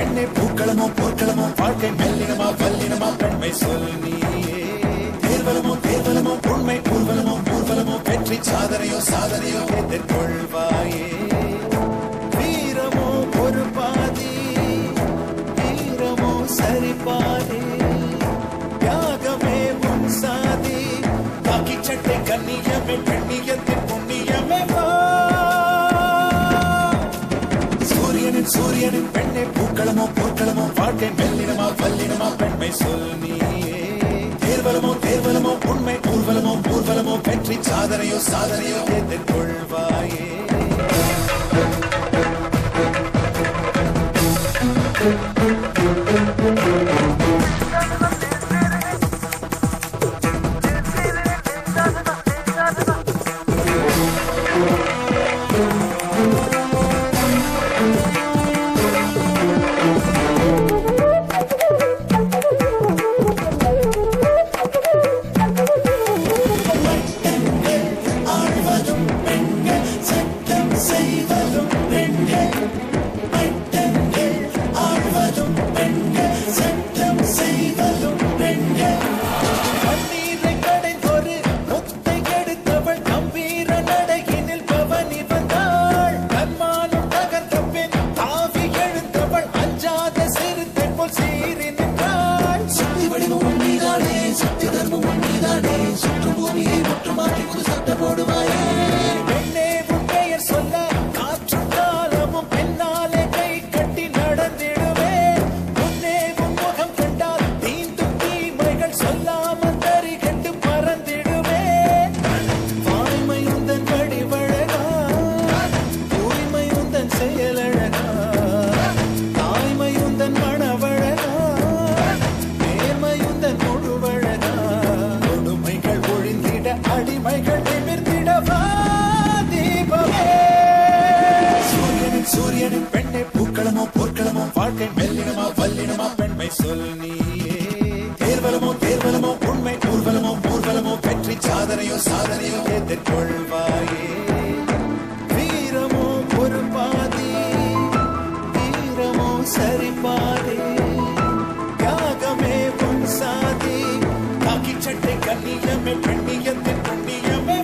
பெண்ணே பூக்களமோ போர்க்களமோ வாழ்க்கை மெல்லினமா வல்லினமா பெண்மை சொல் நீயே தேர்வலமோ தேர்வலமோ உண்மை ஊர்வலமோ ஊர்வலமோ வெற்றி சாதனையோ சாதனையோ எதிர்கொள்வாயே வீரமோ ஒரு பாதி வீரமோ சரி பாதி தியாகமே உன் சாதி காக்கி சட்டை கண்ணியமே பெண்ணியத்தின் புண்ணியமே சூரியனின் பெண்ணே பூக்களமோ போர்க்களமோ வாழ்க்கை மெல்லினமா வல்லினமா பெண்மை சொல் நீயே தேர்வலமோ தேர்வலமோ உண்மை ஊர்வலமோ ஊர்வலமோ வெற்றி சாதனையோ சாதனையோ எதிர்கொள்வாயே சூரியனின் பெண்ணே பூக்களமோ போர்க்களமோ வாழ்க்கை மெல்லினமா வல்லினமா பெண்மை சொல் நீயே தேர்வலமோ தேர்வலமோ உண்மை ஊர்வலமோ ஊர்வலமோ வெற்றி சாதனையோ சாதனையோ எதிர்கொள்வாயே வீரமோ ஒரு பாதி வீரமோ சரி பாதி தியாகமே உன் சாதி காக்கி சட்டை கண்ணியமே பெண்ணியத்தின் புண்ணியமே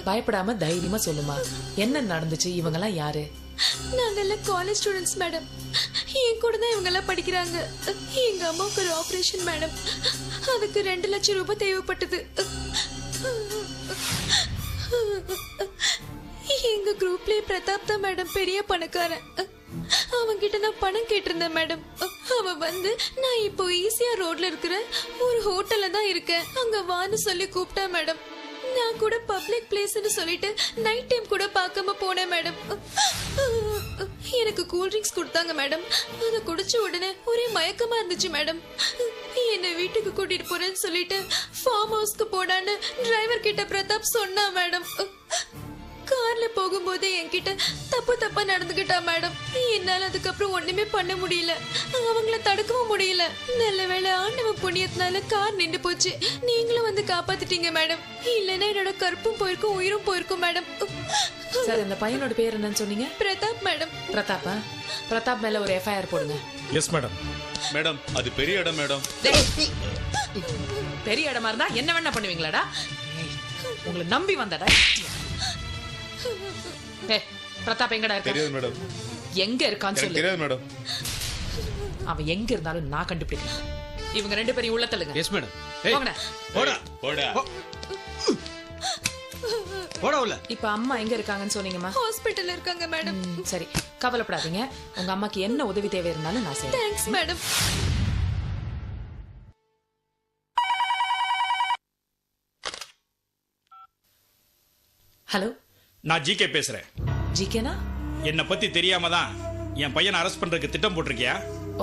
பயப்படாம தைரியமா சொல்லுமா, என்ன நடந்துச்சு? இவங்க எல்லாம் யாரு? நாங்கெல்லாம் காலேஜ் ஸ்டூடெண்ட்ஸ் மேடம். என் கூட தான் இவங்க எல்லாம் படிக்கிறாங்க. எங்க அம்மாவுக்கு ஒரு ஆபரேஷன் மேடம். அதுக்கு 2 லட்சம் ரூபாய் தேவைப்பட்டது. எங்க குரூப்லயே பிரதாப் தான் மேடம் பெரிய பணக்காரன். அவன்கிட்ட நான் பணம் கேட்டிருந்தேன் மேடம். அவன் வந்து நான் இப்போ ஈஸியா ரோட்ல இருக்கிற ஒரு ஹோட்டல்ல தான் இருக்கேன், அங்க வான்னு சொல்லி கூப்பிட்டா மேடம். நான் கூட பப்ளிக் பிளேஸ்னு சொல்லிட்டு நைட் டைம் கூட பார்க்காம போனேன் மேடம். எனக்கு கூல் ட்ரிங்க்ஸ் கொடுத்தாங்க மேடம். அதை குடிச்ச உடனே ஒரே மயக்கமா இருந்துச்சு மேடம். என்ன வீட்டுக்கு கூட்டிட்டு போறேன்னு சொல்லிட்டு ஃபார்ம் ஹவுஸ்க்கு போடான்னு டிரைவர் கிட்ட பிரதாப் சொன்னா மேடம். கார்ல போகும்போது என்கிட்ட தப்பா நடந்துகிட்டா மேடம். என்னால அதுக்கப்புறம் ஒண்ணுமே பண்ண முடியல, அவங்கள தடுக்கவும் முடியல. நல்ல வேளை ஆண்டவ புண்ணியத்தினால கார் நின்று போச்சு. நீங்களும் வந்து காப்பாத்திட்டீங்க மேடம். இல்லைன்னா என்னோட கற்பும் போயிருக்கும், உயிரும் போயிருக்கும் மேடம். சார், இந்த பையனோட பேர் என்னன்னு சொன்னீங்க? பிரதாப் மேடம். பிரதாப்பா? பிரதாப் மேல ஒரு எஃப்ஐஆர் போடுங்க. Yes madam. மேடம், அது பெரிய இடம் மேடம். பெரிய இடமா இருந்தா என்ன வேணா பண்ணுவீங்களாடா? உங்களை நம்பி வந்தடா. பிரதாப் எங்கடா இருக்க? தெரியாது மேடம். எங்க இருக்கான்னு சொல்லு. தெரியாது மேடம். அவன் எங்க இருந்தாலும் நான் கண்டுபிடிக்கிறேன். இவங்க 2 பேரையும் உள்ள தள்ளுங்க. Yes madam. போங்கடா. போடா போடா. போடா உள்ள. இப்ப அம்மா எங்க இருக்காங்கன்னு சொன்னீங்கம்மா? ஹாஸ்பிட்டல்ல இருக்காங்க மேடம். சரி, கவலைப்படாதீங்க. உங்க அம்மாக்கு என்ன உதவி தேவை இருந்தாலும் நான் செய்றேன். Thanks madam. ஹலோ, நான் ஜிகே பேசுறேன். ஜிகேனா? என்ன பத்தி தெரியாம தான் என் பையனை அரெஸ்ட் பண்றதுக்கு திட்டம் போட்டிருக்கியா?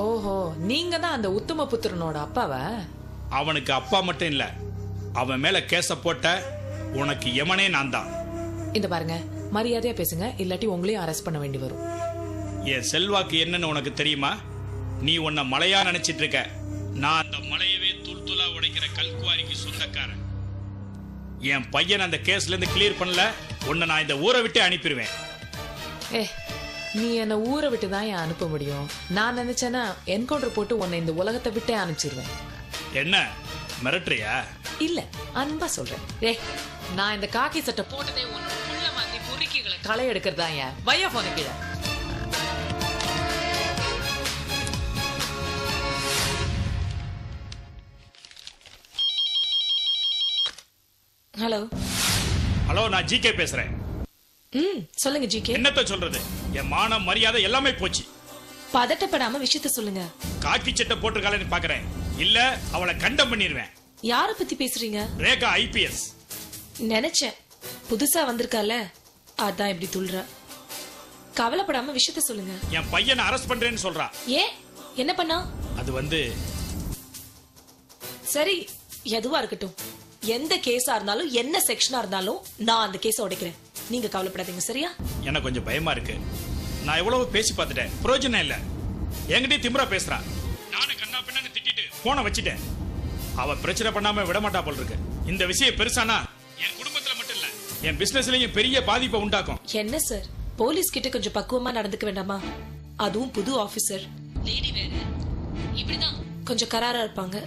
ஓஹோ, நீங்க தான் அந்த உத்தம புத்திரனோட அப்பாவா? அவனுக்கு அப்பா மட்டும் இல்ல, அவன் மேல கேஸ போட்ட உனக்கு எமனே நான் தான். இந்த பாருங்க, மரியாதையா பேசுங்க, இல்லாட்டி உங்களையும் அரெஸ்ட் பண்ண வேண்டி வரும். என் செல்வாக்கு என்னன்னு உனக்கு தெரியுமா? நீ உன்னை மலையா நினைச்சிட்டு இருக்க. நான் அந்த மலையவே தூள் தூளா உடைக்கிற கல்குவாரிக்கு சொந்தக்காரன். என் பையன் அந்த கேஸ்ல இருந்து கிளியர் பண்ணல, உன்னை நான் இந்த ஊரை விட்டு அனுப்பிடுவேன். நீ என்ன ஊரை விட்டு தான் ஏன் அனுப்ப முடியும்? நான் நினைச்சேன்னா என்கவுண்டர் போட்டு உன்னை இந்த உலகத்தை விட்டே அனுப்பிச்சிருவேன். என்ன மிரட்டுறியா? இல்ல, அன்பா சொல்றேன். நான் இந்த காக்கி சட்டை போட்டதே உன்னோட புள்ள மாதிரி பொறுக்கிகளை களை எடுக்கிறதா. ஏன் வையா போன கீழே. ஹலோ. ஹலோ, நான் ஜிகே பேசுறேன். சொல்லுங்க ஜிகே. என்னத்த சொல்றது? என் மானம் மரியாதை எல்லாமே போச்சு. பதட்டப்படாம விஷயத்த சொல்லுங்க. காக்கி சட்டை போட்டிருக்காளன்னு பாக்குறேன். இல்ல அவளை கண்டம் பண்ணிடுவேன். யார பத்தி பேசுறீங்க? ரேகா IPS. நினைச்சேன், புதுசா வந்திருக்கால, அதான் இப்படி துள்ளுற. கவலைப்படாம விஷயத்த சொல்லுங்க. என் பையனை அரெஸ்ட் பண்றேன்னு சொல்றா. ஏன், என்ன பண்ணா? அது வந்து சரி, எதுவா இருக்கட்டும். எந்த கேஸா இருந்தாலும் என்ன செக்ஷனா இருந்தாலும் நான் அந்த கேஸ உடைக்கிறேன். நீங்க கவலைப்படாதீங்க, சரியா? எனக்கு கொஞ்சம் பயமா இருக்கு. நான் எவ்வளவு பேசி பார்த்துட்டேன், பிரயோஜனம் இல்ல. என்கிட்ட திமிரா பேசுறா. நானும் கண்ணா பின்னான்னு திட்டிட்டு போன வச்சுட்டேன். அவ பிரச்சனை பண்ணாம விட மாட்டா போல் இருக்கு. இந்த விஷயம் பெருசானா என் குடும்பத்துல மட்டும் இல்ல, என் பிசினஸ்லயும் பெரிய பாதிப்பை உண்டாக்கும். என்ன சார், போலீஸ் கிட்ட கொஞ்சம் பக்குவமா நடந்துக்க வேண்டாமா? அதுவும் புது ஆபீசர், லேடி வேற. இப்படிதான் கொஞ்சம் கராரா இருப்பாங்க.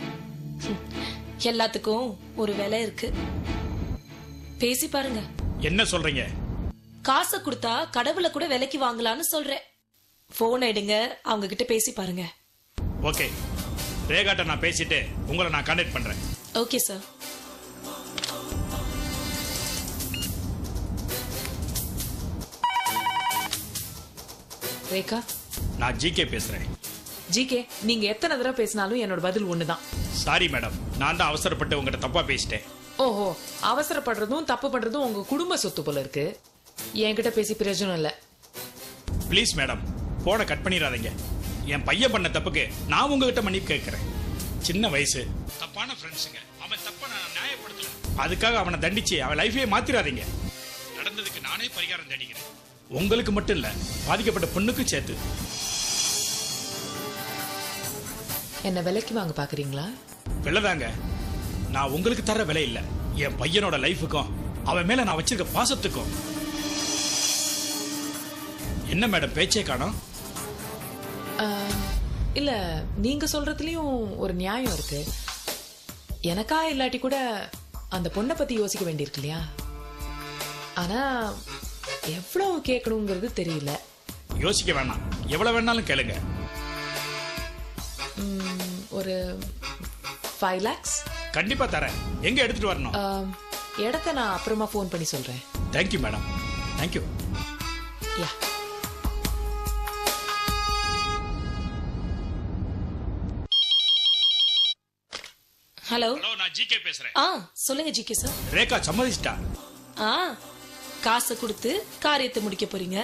எல்லாத்துக்கும் ஒரு விலை இருக்கு. பேசி பாருங்க. என்ன சொல்றீங்க? காசை கொடுத்தா கடவுளை கூட விலைக்கு வாங்கலாம்னு சொல்றேன். போன் எடுங்க, அவங்க கிட்ட பேசி பாருங்க. ஓகே, ரேகாட்ட நான் பேசிட்டு உங்களை நான் கான்டாக்ட் பண்றேன். Okay sir. ரேகா, நான் ஜிகே பேசுறேன். ஜிகே, நீங்க எத்தனை தடவை பேசினாலும் என்னோட பதில் ஒண்ணுதான். சாரி மேடம், நான் தான் அவசரப்பட்டு உங்ககிட்ட தப்பா பேசிட்டேன். ஓஹோ, அவசரப்படுறதும் தப்பு பண்றதும் உங்க குடும்ப சொத்து போல இருக்கு. என்கிட்ட பேசி பிரயோஜனம் இல்ல. ப்ளீஸ் மேடம், போனை கட் பண்ணிடாதீங்க. என் பையன் பண்ண தப்புக்கு நான் உங்ககிட்ட மன்னிப்பு கேட்கிறேன். சின்ன வயசு, தப்பான ஃப்ரெண்ட்ஸுங்க. அவன் தப்ப நான் நியாயப்படுத்தல. அதுக்காக அவனை தண்டிச்சு அவன் லைஃபே மாத்திராதீங்க. நடந்ததுக்கு நானே பரிகாரம் தேடிக்கிறேன். உங்களுக்கு மட்டும் இல்ல, பாதிக்கப்பட்ட பொண்ணுக்கும் சேர்த்து. என்ன விலைக்கு வாங்க பாக்குறீங்களா? விலைதாங்க. நான் உங்களுக்கு தர விலை இல்ல, என் பையனோட லைஃபுக்கும் அவன் மேல நான் வச்சிருக்க பாசத்துக்கும். என்ன மேடம் பேச்சே காணோம்? இல்ல, நீங்க சொல்றதுலயும் ஒரு நியாயம் இருக்கு. எனக்கா இல்லாட்டி கூட அந்த பொண்ணை பத்தி யோசிக்க வேண்டியிருக்கு இல்லையா? ஆனா எவ்வளவு கேட்கணுங்கிறது தெரியல. யோசிக்க வேணாம், எவ்வளவு வேணாலும் கேளுங்க. ஒரு 5 lakhs கண்டிப்பா தரேன். எங்க எடுத்துட்டு வரணும்? இடத்த நான் அப்புறமா போன் பண்ணி சொல்றேன். Thank you madam, thank you. Yeah. Hello. Hello, நான் ஜிகே பேசுறேன். சொல்லுங்க ஜிகே சார். ரேகா சம்மதிச்சிட்டா. காசை கொடுத்து காரியத்தை முடிக்க போறீங்க.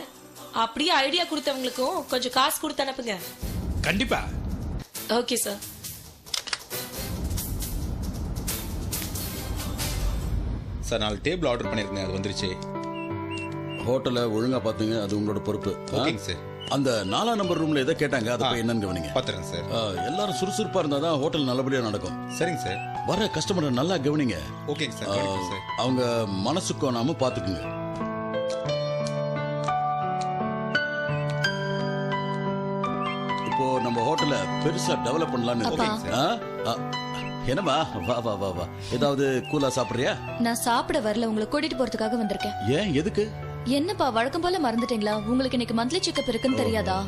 அப்படியே ஐடியா கொடுத்தவங்களுக்கும் கொஞ்சம் காசு கொடுத்து அனுப்புங்க. கண்டிப்பா. Okay sir. Sir, 4 table order பண்ணிருக்கேன், அது வந்துருச்சு. ஹோட்டலை ஒழுங்கா பாத்துங்க, அது உங்களோட பொறுப்பு. ஓகேங்க சார். அந்த 4ஆம் நம்பர் ரூம்ல எதை கேட்டாங்க, அதை போய் என்னன்னு கவனிங்க. பாத்துறேன் சார். எல்லாரும் சுறுசுறுப்பா இருந்தாதான் ஹோட்டல் நல்லபடியா நடக்கும். சரிங்க சார். வர கஸ்டமரை நல்லா கவனிங்க. ஓகேங்க சார், கவனிக்கிறேன் சார். அவங்க மனசுக்கு நாம பாத்துக்குங்க. இப்போ நம்ம ஹோட்டலை பெருசா டெவலப் பண்ணலாம்னு இருக்கோம். என்னமா, வா வா வா வா. ஏதாவது கூலா சாப்பிடுறியா? நான் சாப்பிட வரல, உங்களை கூட்டிட்டு போறதுக்காக வந்திருக்கேன். ஏன், எதுக்கு? என்னப்பா வழக்கம் போல மறந்துட்டீங்களா? உங்களுக்கு இன்னைக்கு மந்த்லி செக்அப் இருக்குன்னு தெரியாதா?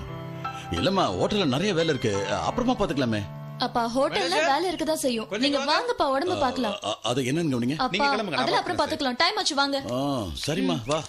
இல்லம்மா ஹோட்டல்ல நிறைய வேலை இருக்கு, அப்புறமா பாத்துக்கலாமே. அப்பா ஹோட்டல்ல வேலை இருக்கதா செய்யும். நீங்க வாங்கப்பா, உடம்பு பார்க்கலாம். அது என்னன்னு கவனிங்க. அப்பா அதெல்லாம் அப்புறம் பாத்துக்கலாம். டைம் ஆச்சு, வாங்க. சரிம்மா வா.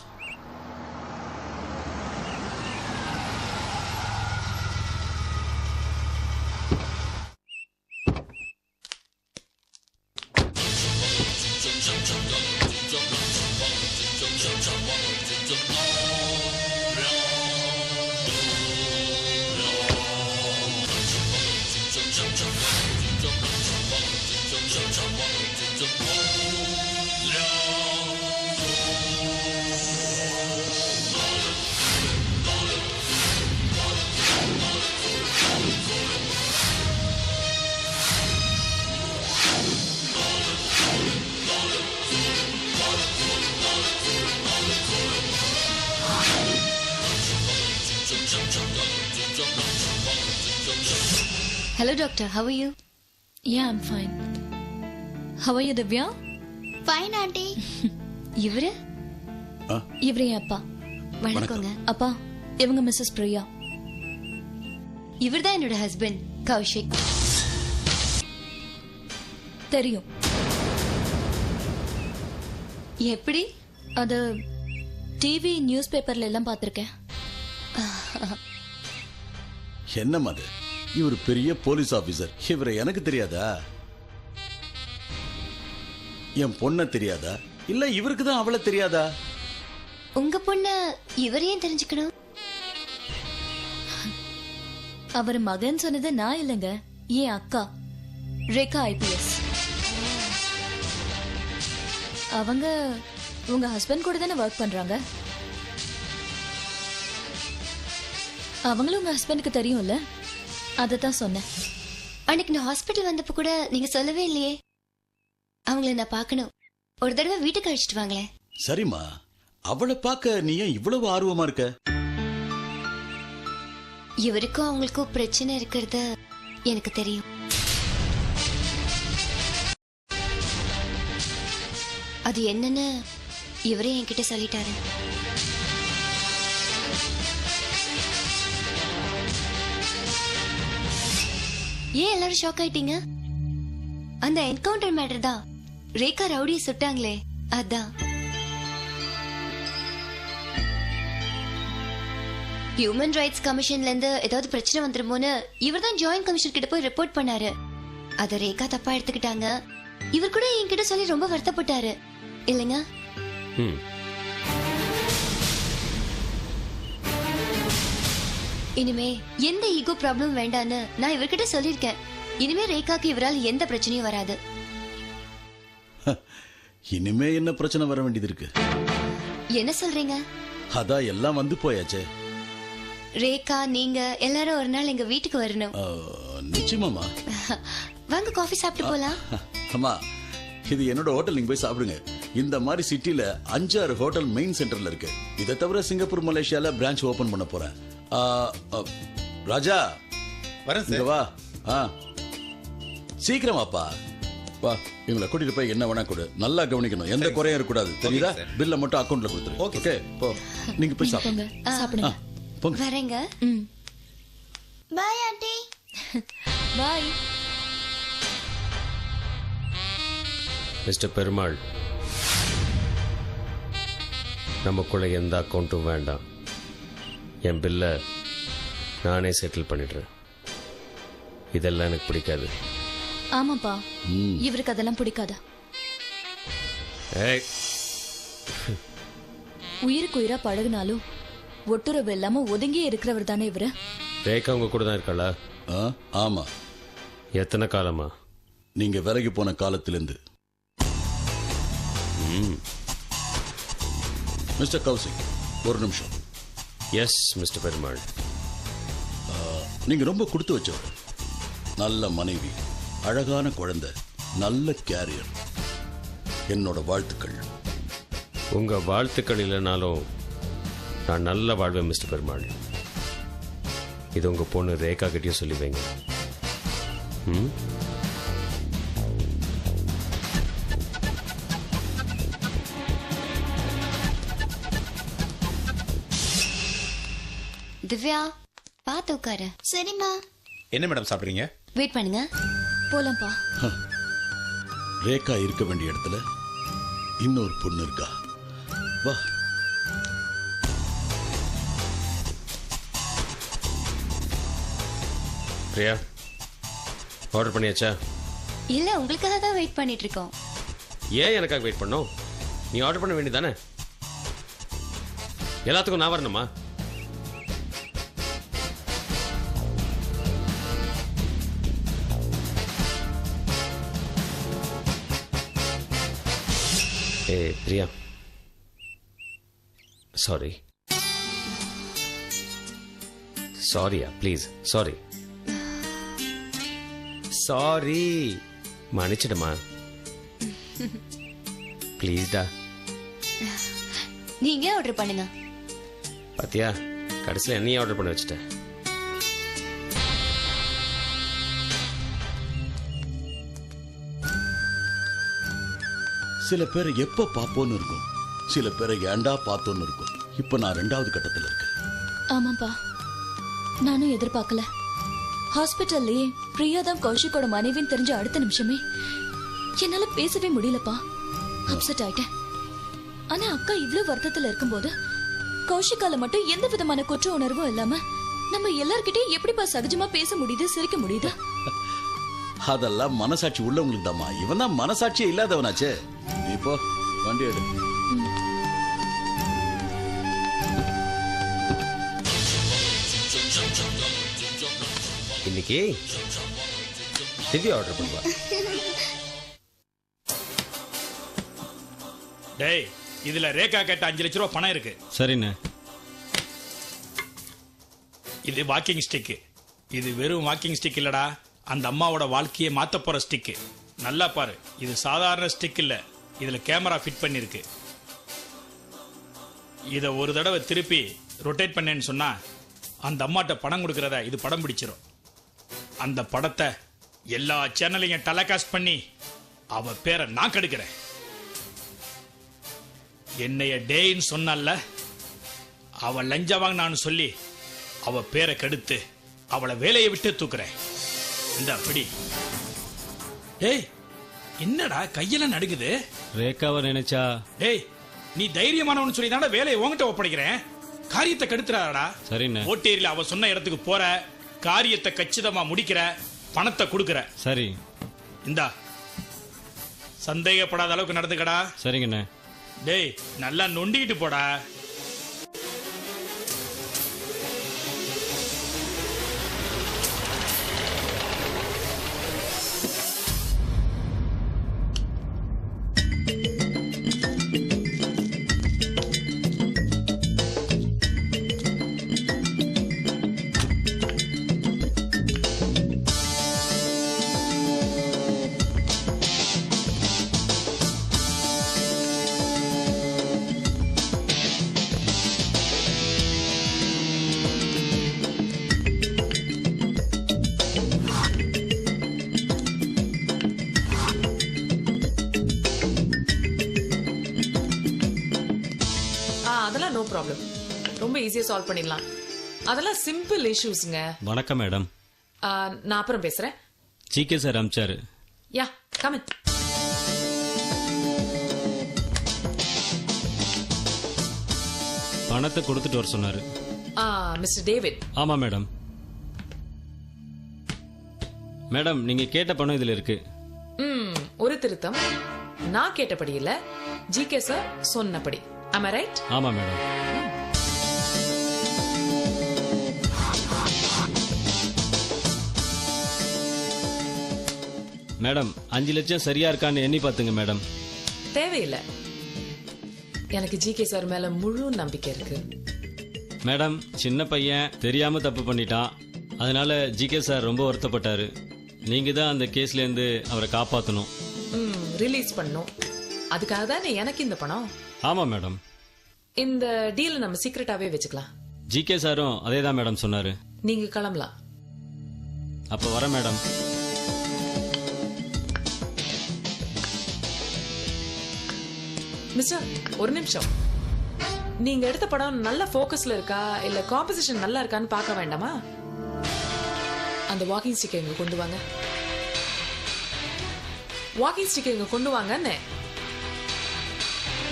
Hello doctor, how are you? Yeah, I'm fine. How are you, Divya? Fine auntie. இவரு? இவரே அப்பா. வணக்கங்க. அப்பா, இவங்க மிஸ்ஸஸ் பிரியா. இவர்தான் என்னோட ஹஸ்பண்ட் கௌஷிக். தெரியும். எப்படி? அது டிவி நியூஸ் பேப்பர்ல எல்லாம் பார்த்திருக்கேன். என்னம்மா அது? இவர் பெரிய போலீஸ் ஆபீசர், இவரை எனக்கு தெரியாதா? என் பொண்ண தெரியாதா? இல்ல இவருக்கு தான் அவளை தெரியாதா? உங்க பொண்ண இவரையும் தெரிஞ்சுக்கணும். அவர் மகன் சொன்னது நான் இல்லைங்க, என் அக்கா ரேகா ஐபிஎஸ். அவங்க உங்க ஹஸ்பண்ட் கூட தானே ஒர்க் பண்றாங்க. அவங்களும் உங்க ஹஸ்பண்டுக்கு தெரியும்ல, அதத்தான் சொன்னேன். அன்னைக்கு நான் ஹாஸ்பிட்டல் வந்தப்ப கூட நீங்க சொல்லவே இல்லையே. அவங்கள நான் பார்க்கணும், ஒரு தடவை வீட்டுக்கு அழைச்சிட்டு வாங்களேன். சரிம்மா, அவளை பார்க்க நீ ஏன் இவ்வளவு ஆர்வமா இருக்க? இவருக்கும் அவங்களுக்கும் பிரச்சனை இருக்கிறது எனக்கு தெரியும். அது என்னன்னு இவரே என்கிட்ட சொல்லிட்டாரு. ஏன் எல்லாரும் ஷாக் ஆயிட்டீங்க? அந்த என்கவுண்டர் மேட்டர் தான். ரேகா ரவுடியை சுட்டாங்களே, அதான். ஹியூமன் ரைட்ஸ் கமிஷன்ல இருந்து ஏதாவது பிரச்சனை வந்துருமோன்னு இவர் தான் ஜாயிண்ட் கமிஷன் கிட்ட போய் ரிப்போர்ட் பண்ணாரு. அத ரேகா தப்பா எடுத்துக்கிட்டாங்க. இவர் கூட என்கிட்ட சொல்லி ரொம்ப வருத்தப்பட்டாரு இல்லைங்க? இனிமே எந்த ஈகோ ப்ராப்ளம் வேண்டான்னு நான் இவர்கிட்ட சொல்லிருக்கேன். இனிமே ரேகாக்கு இவரால் எந்த பிரச்சனையும் வராது. இனிமே என்ன பிரச்சனை வர வேண்டியது இருக்கு? என்ன சொல்றீங்க? அதான் எல்லாம் வந்து போயாச்சே. ரேகா நீங்க எல்லாரும் ஒரு நாள் எங்க வீட்டுக்கு வரணும். நிச்சயமாமா. வாங்க காஃபி சாப்பிட்டு போலாம். அம்மா, இது என்னோட ஹோட்டல், நீங்க போய் சாப்பிடுங்க. இந்த மாதிரி சிட்டில 5-6 ஹோட்டல் மெயின் சென்டர்ல இருக்கு. இதை தவிர சிங்கப்பூர் மலேசியால பிரான்ச் ஓபன் பண்ண போறேன். ராஜா வரேன் இங்க சார். வா. சீக்கிரம் வாப்பா. வா, இவங்களை கூட்டிட்டு போய் என்ன வேணா கொடு. நல்லா கவனிக்கணும், எந்த குறையும் இருக்கக்கூடாது, தெரியுதா? பில்ல மட்டும் அக்கௌண்ட்ல கொடுத்துரு. ஓகே போ. நீங்க போய் சாப்பிடுங்க. சாப்பிடுங்க. போங்க. வரேங்க. Bye aunty. Bye. Mister Perumal, நமக்குள்ள எந்த அக்கௌண்ட்டும் வேண்டாம். என் பில்லை நானே செட்டில் பண்ணிடுறேன். இதெல்லாம் எனக்கு பிடிக்காது. ஆமாப்பா, இவருக்கு அதெல்லாம் பிடிக்காதா? ஏய், உயிருக்கு உயிரா பழகுனாலும் ஒட்டுறவு இல்லாம ஒதுங்கியே இருக்கிறவர் தானே இவரு. ரேகா உங்க கூட தான் இருக்காளா? ஆமா. எத்தனை காலமா? நீங்க விலகி போன காலத்திலிருந்து. மிஸ்டர் கௌசிக், ஒரு நிமிஷம். S mister Perumal. நீங்க ரொம்ப கொடுத்து வச்சவர். நல்ல மனைவி, அழகான குழந்தை, நல்ல கேரியர். என்னோட வாழ்த்துக்கள். உங்க வாழ்த்துக்கள் இல்லைனாலும் நான் நல்ல வாழ்வேன் மிஸ்டர் பெருமாள். இது உங்க பொண்ணு ரேகா கிட்டயும் சொல்லி வைங்க. திவ்யா பார்த்து உட்காரு. சரிம்மா. என்ன மேடம் சாப்பிட்றீங்க? வெயிட் பண்ணுங்க. போலாம்ப்பா. ரேகா இருக்க வேண்டிய இடத்துல இன்னொரு பொண்ணு இருக்கா. வா. பிரியா, ஆர்டர் பண்ணியாச்சா? இல்ல, உங்களுக்காக தான் வெயிட் பண்ணிட்டு இருக்கோம். ஏன் எனக்காக வெயிட் பண்ணோம்? நீ ஆர்டர் பண்ண வேண்டியதானே? எல்லாத்துக்கும் நான் வரணுமா? ஏய் பிரியா, சாரி. சாரியா, ப்ளீஸ். சாரி சாரி, மன்னிச்சிடுமா ப்ளீஸ்டா. நீங்க ஆர்டர் பண்ணுங்க. பாத்தியா, கடைசியில் என்னையும் ஆர்டர் பண்ண வச்சுட்டேன். சில பேரை எப்ப பாப்போன்னு இருக்கும், சில பேரை ஏண்டா பார்த்தோன்னு இருக்கும். இப்ப நான் 2வது கட்டத்துல இருக்கேன். ஆமாப்பா, நானும் எதிர்பார்க்கல. ஹாஸ்பிட்டல்லயே பிரியா தான் கௌஷிக்கோட மனைவின்னு தெரிஞ்ச அடுத்த நிமிஷமே என்னால பேசவே முடியலப்பா. அப்செட் ஆயிட்டேன். ஆனா அக்கா இவ்ளோ வருத்தத்துல இருக்கும்போது கௌஷிக்கால மட்டும் எந்த விதமான குற்ற உணர்வும் இல்லாம நம்ம எல்லார்கிட்டயும் எப்படிப்பா சகஜமா பேச முடியுது, சிரிக்க முடியுது? அதெல்லாம் மனசாட்சி உள்ளவங்களுக்கு தாம்மா. இவன் தான் மனசாட்சியே இல்லாதவனாச்சே. நீ போ, வண்டி எடு. இன்னைக்கு திவ்யா ஆர்டர் பண்ணுவா. டேய், இதுல ரேகா கேட்ட 5 லட்ச ரூபா பணம் இருக்கு. சரிண்ணே. இது வாக்கிங் ஸ்டிக். இது வெறும் வாக்கிங் ஸ்டிக் இல்லடா, அந்த அம்மாவோட வாழ்க்கையை மாத்த போற ஸ்டிக். நல்லா பாரு, இது சாதாரண ஸ்டிக் இல்ல, இதுல கேமரா ஃபிட் பண்ணிருக்கு. இத ஒரு தடவை திருப்பி ரொட்டேட் பண்ணேன்னு சொன்னா அந்த அம்மாட்ட பணம் கொடுக்கறத இது படம் பிடிச்சிரும். அந்த படத்தை எல்லா சேனலையும் டெலிகாஸ்ட் பண்ணி அவ பேரை நான் கெடுக்கிறேன். என்னைய டேன்னு சொன்னால, அவ லஞ்ச வாங்கினான்னு சொல்லி அவ பேரை கெடுத்து அவளை வேலையை விட்டு தூக்குறேன். இந்த அப்படி. டேய், என்னடா கையெல்லாம் நடுங்குது? ரேகாவை நினைச்சா. டேய், நீ தைரியமானவன்னு சொல்லி தானே வேலையை உங்ககிட்ட ஒப்படைக்கிறேன். காரியத்தை கெடுத்துறாடா. சரிண்ணே. ஓட்டேரியில அவ சொன்ன இடத்துக்கு போற, காரியத்தை கச்சிதமா முடிக்கிற, பணத்தை கொடுக்கற. சரி. இந்தா, சந்தேகப்படாத அளவுக்கு நடந்துக்கடா. சரிங்கண்ணே. டேய், நல்லா நொண்டிக்கிட்டு போடா. அதெல்லாம் நோ ப்ராப்ளம், ரொம்ப ஈஸியா சால்வ் பண்ணிடலாம். அதெல்லாம் சிம்பிள் இஷ்யூஸ்ங்க. வணக்கம் மேடம். நான் அப்புறம் பேசுறேன். ஜிகே சார் அமிச்சாரு. Yeah, come in. பணத்தை கொடுத்துட்டு வர சொன்னாரு. Mister David. ஆமா மேடம். மேடம், நீங்க கேட்ட பணம் இதுல இருக்கு. ஒரு திருத்தம். நான் கேட்டபடி இல்ல, ஜிகே சார் சொன்னபடி. Am I right? ஆமா மேடம். மேடம், 5 லட்சம் சரியா இருக்கான்னு எண்ணி பாத்துங்க மேடம். தேவையில்லை, எனக்கு ஜிகே சார் மேல முழு நம்பிக்கை இருக்கு. மேடம், சின்ன பையன் தெரியாம தப்பு பண்ணிட்டான். அதனால ஜிகே சார் ரொம்ப வருத்தப்பட்டாரு. நீங்க தான் அந்த கேஸ்ல இருந்து அவரை காப்பாத்தணும். ரிலீஸ் பண்ணும். அதுக்காக தானே எனக்கு இந்த பணம். ஆமா மேடம். இந்த டீல் நம்ம சீக்கிரட்டாவே வச்சுக்கலாம். ஜிகே சாரும் அதே தான் மேடம் சொன்னாரு. நீங்க கிளம்பலாம். அப்ப வர மேடம். மிஸ்டர், ஒரு நிமிஷம். நீங்க எடுத்த படம் நல்ல ஃபோக்கஸ்ல இருக்கா இல்ல காம்போசிஷன் நல்லா இருக்கான்னு பார்க்க வேண்டாமா? அந்த வாக்கிங் ஸ்டிக் இங்க கொண்டு வாங்க. வாக்கிங் ஸ்டிக் இங்க கொண்டு வாங்கன்னு.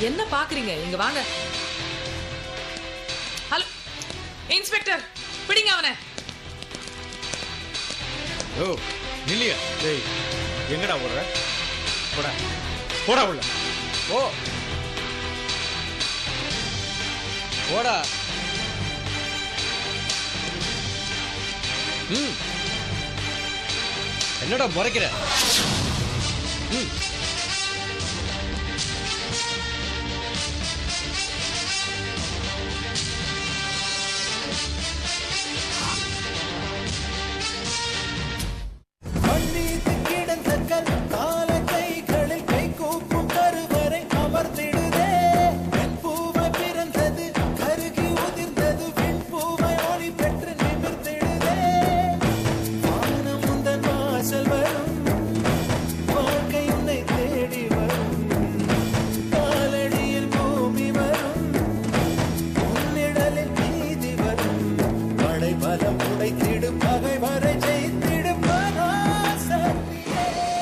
என்ன பாக்குறீங்க? இங்க வாங்க. ஹலோ இன்ஸ்பெக்டர், பிடிங்க அவனை. ஓ நில்லியா? டேய் எங்கடா ஓடுற? போடா போடா உள்ள. ஓ ஓடா. என்னடா முறைக்கிற?